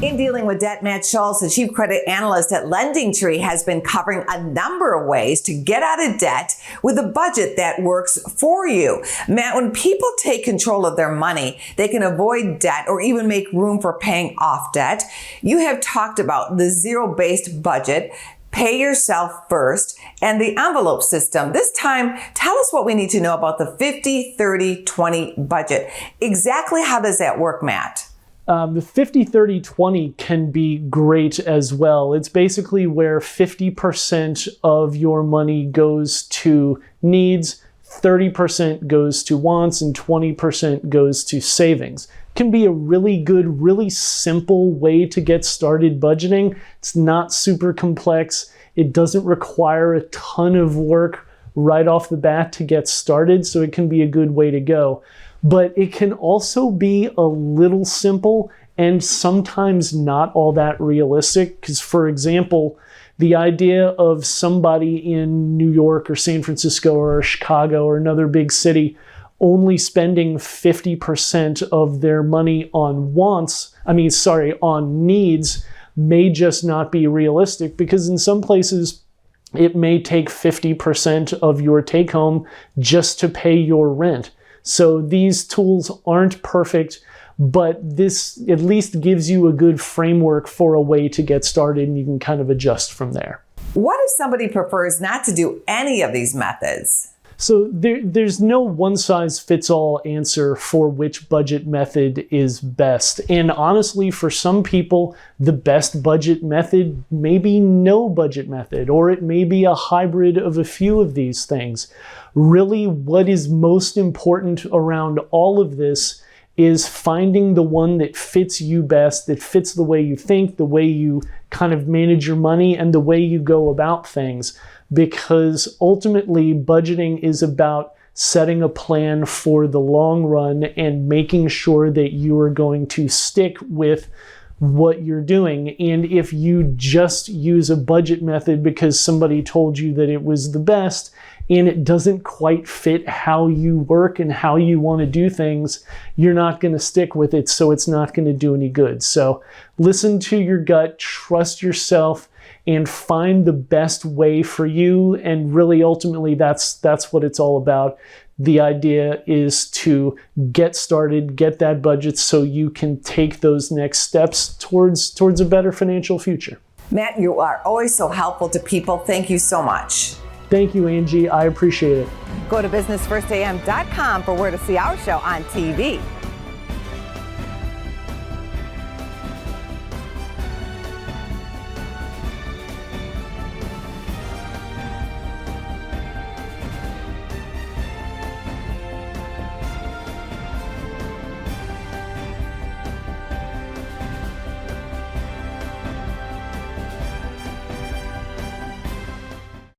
In dealing with debt, Matt Schulz, the chief credit analyst at LendingTree, has been covering a number of ways to get out of debt with a budget that works for you. Matt, when people take control of their money, they can avoid debt or even make room for paying off debt. You have talked about the zero-based budget, pay yourself first, and the envelope system. This time, tell us what we need to know about the 50-30-20 budget. Exactly how does that work, Matt? The 50-30-20 can be great as well. It's basically where 50% of your money goes to needs, 30% goes to wants, and 20% goes to savings. It can be a really good, really simple way to get started budgeting. It's not super complex. It doesn't require a ton of work right off the bat to get started, so it can be a good way to go. But it can also be a little simple and sometimes not all that realistic. Because, for example, the idea of somebody in New York or San Francisco or Chicago or another big city only spending 50% of their money on on needs may just not be realistic, because in some places it may take 50% of your take home just to pay your rent. So these tools aren't perfect, but this at least gives you a good framework for a way to get started, and you can kind of adjust from there. What if somebody prefers not to do any of these methods? So there's no one-size-fits-all answer for which budget method is best. And honestly, for some people, the best budget method may be no budget method, or it may be a hybrid of a few of these things. Really, what is most important around all of this is finding the one that fits you best, that fits the way you think, the way you kind of manage your money, and the way you go about things. Because ultimately, budgeting is about setting a plan for the long run and making sure that you are going to stick with what you're doing. And if you just use a budget method because somebody told you that it was the best, and it doesn't quite fit how you work and how you want to do things, you're not going to stick with it, so it's not going to do any good. So listen to your gut, trust yourself, and find the best way for you. And really, ultimately, that's what it's all about. The idea is to get started, get that budget so you can take those next steps towards a better financial future. Matt, you are always so helpful to people. Thank you so much. Thank you, Angie. I appreciate it. Go to businessfirstam.com for where to see our show on TV.